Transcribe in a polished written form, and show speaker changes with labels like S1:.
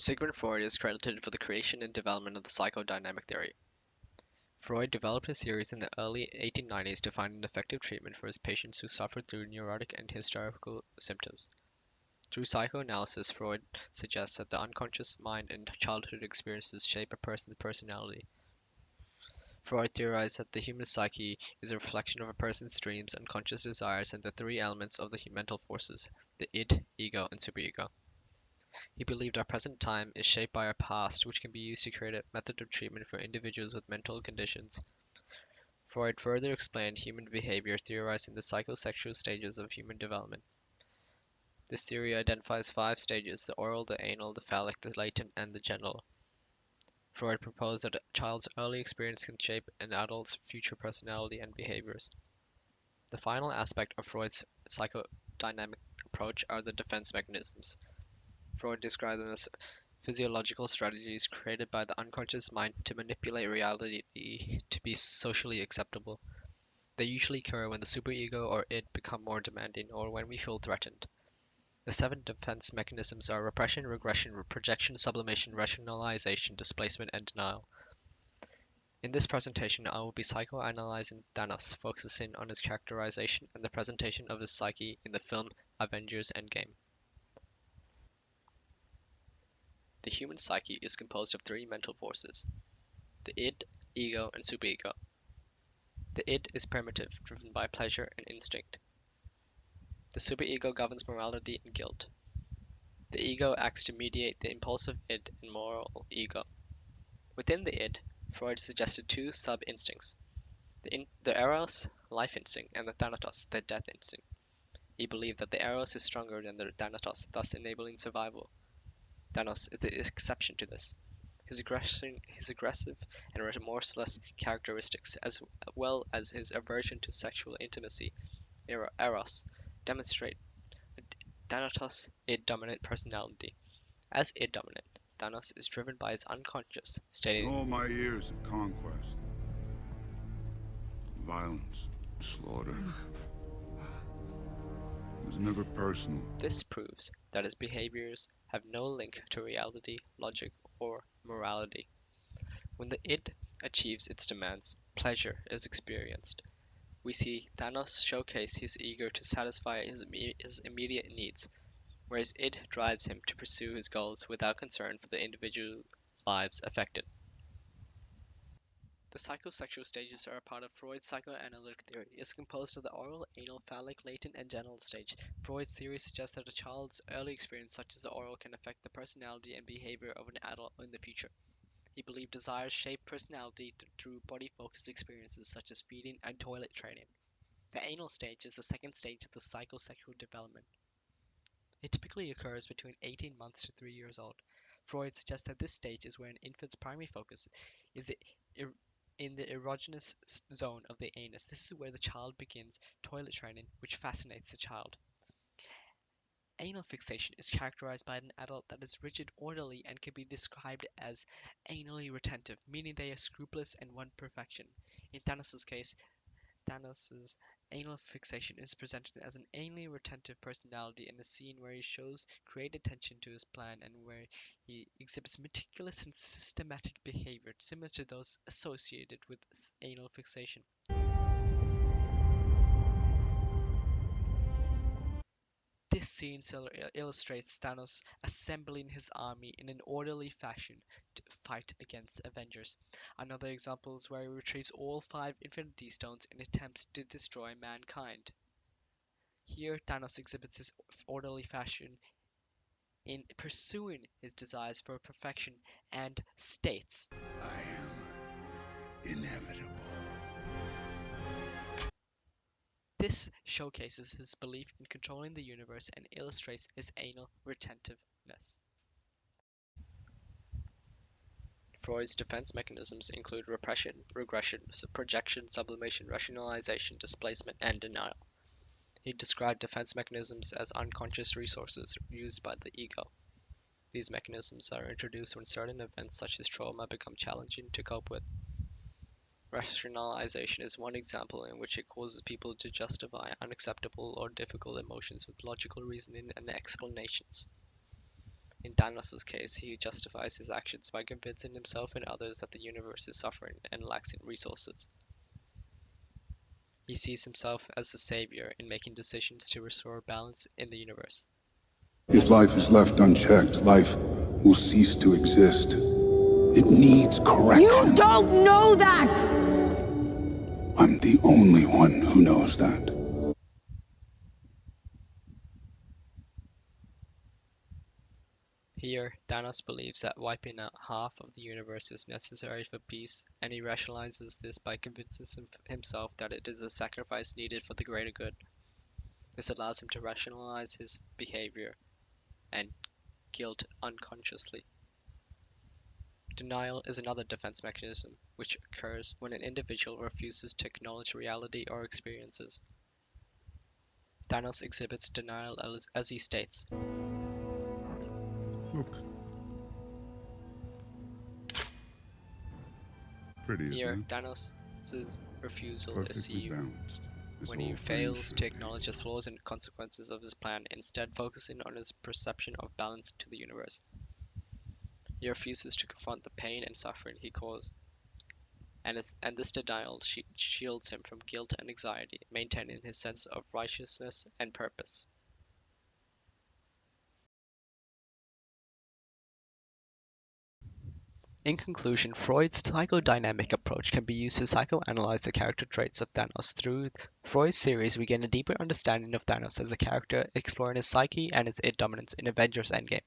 S1: Sigmund Freud is credited for the creation and development of the psychodynamic theory. Freud developed his theories in the early 1890s to find an effective treatment for his patients who suffered through neurotic and hysterical symptoms. Through psychoanalysis, Freud suggests that the unconscious mind and childhood experiences shape a person's personality. Freud theorized that the human psyche is a reflection of a person's dreams, unconscious desires, and the three elements of the mental forces, the id, ego, and superego. He believed our present time is shaped by our past, which can be used to create a method of treatment for individuals with mental conditions. Freud further explained human behavior, theorizing the psychosexual stages of human development. This theory identifies five stages: the oral, the anal, the phallic, the latent, and the genital. Freud proposed that a child's early experience can shape an adult's future personality and behaviors. The final aspect of Freud's psychodynamic approach are the defense mechanisms. Freud described them as physiological strategies created by the unconscious mind to manipulate reality to be socially acceptable. They usually occur when the superego or id become more demanding or when we feel threatened. The seven defense mechanisms are repression, regression, projection, sublimation, rationalization, displacement, and denial. In this presentation, I will be psychoanalyzing Thanos, focusing on his characterization and the presentation of his psyche in the film Avengers Endgame. The human psyche is composed of three mental forces: the id, ego, and superego. The id is primitive, driven by pleasure and instinct. The superego governs morality and guilt. The ego acts to mediate the impulsive id and moral ego. Within the id, Freud suggested two sub-instincts: the eros, life instinct, and the thanatos, the death instinct. He believed that the eros is stronger than the thanatos, thus enabling survival. Thanos is the exception to this. His aggressive and remorseless characteristics, as well as his aversion to sexual intimacy, eros, demonstrate a Thanatos id-dominant personality. As id-dominant, Thanos is driven by his unconscious,
S2: In
S1: stating,
S2: all my years of conquest, violence, slaughter, it was never personal.
S1: this proves that his behaviors have no link to reality, logic, or morality. When the id achieves its demands, pleasure is experienced. We see Thanos showcase his ego to satisfy his immediate needs, whereas id drives him to pursue his goals without concern for the individual lives affected. The psychosexual stages are a part of Freud's psychoanalytic theory. It is composed of the oral, anal, phallic, latent, and genital stage. Freud's theory suggests that a child's early experience, such as the oral, can affect the personality and behavior of an adult in the future. He believed desires shape personality through body-focused experiences such as feeding and toilet training. The anal stage is the second stage of the psychosexual development. It typically occurs between 18 months to 3 years old. Freud suggests that this stage is where an infant's primary focus is in the erogenous zone of the anus. This is where the child begins toilet training, which fascinates the child. Anal fixation is characterized by an adult that is rigid, orderly, and can be described as anally retentive, meaning they are scrupulous and want perfection. In Thanos' case, Thanos' anal fixation is presented as an anally retentive personality in a scene where he shows great attention to his plan and where he exhibits meticulous and systematic behavior similar to those associated with anal fixation. This scene illustrates Thanos assembling his army in an orderly fashion to fight against the Avengers. Another example is where he retrieves all 5 Infinity Stones and attempts to destroy mankind. Here, Thanos exhibits his orderly fashion in pursuing his desires for perfection and states,
S2: I am inevitable.
S1: this showcases his belief in controlling the universe and illustrates his anal retentiveness. Freud's defense mechanisms include repression, regression, projection, sublimation, rationalization, displacement, and denial. He described defense mechanisms as unconscious resources used by the ego. These mechanisms are introduced when certain events such as trauma become challenging to cope with. Rationalization is one example in which it causes people to justify unacceptable or difficult emotions with logical reasoning and explanations. In Thanos' case, he justifies his actions by convincing himself and others that the universe is suffering and lacks in resources. He sees himself as the savior in making decisions to restore balance in the universe.
S2: If
S1: Thanos
S2: life is
S1: says,
S2: left unchecked, life will cease to exist. It needs
S3: You
S2: correction.
S3: don't know that!
S2: I'm the only one who knows that.
S1: Here, Thanos believes that wiping out half of the universe is necessary for peace, and he rationalizes this by convincing himself that it is a sacrifice needed for the greater good. This allows him to rationalize his behavior and guilt unconsciously. Denial is another defense mechanism, which occurs when an individual refuses to acknowledge reality or experiences. Thanos exhibits denial as he states,
S2: Look. Pretty, isn't
S1: here,
S2: it?
S1: Thanos' refusal is
S2: Perfectly
S1: seen
S2: balanced. This
S1: when he
S2: whole thing
S1: fails
S2: should
S1: to
S2: be.
S1: acknowledge the flaws and consequences of his plan, instead focusing on his perception of balance to the universe. He refuses to confront the pain and suffering he caused, and this denial shields him from guilt and anxiety, maintaining his sense of righteousness and purpose. In conclusion, Freud's psychodynamic approach can be used to psychoanalyze the character traits of Thanos. Through Freud's series, we gain a deeper understanding of Thanos as a character, exploring his psyche and his id dominance in Avengers Endgame.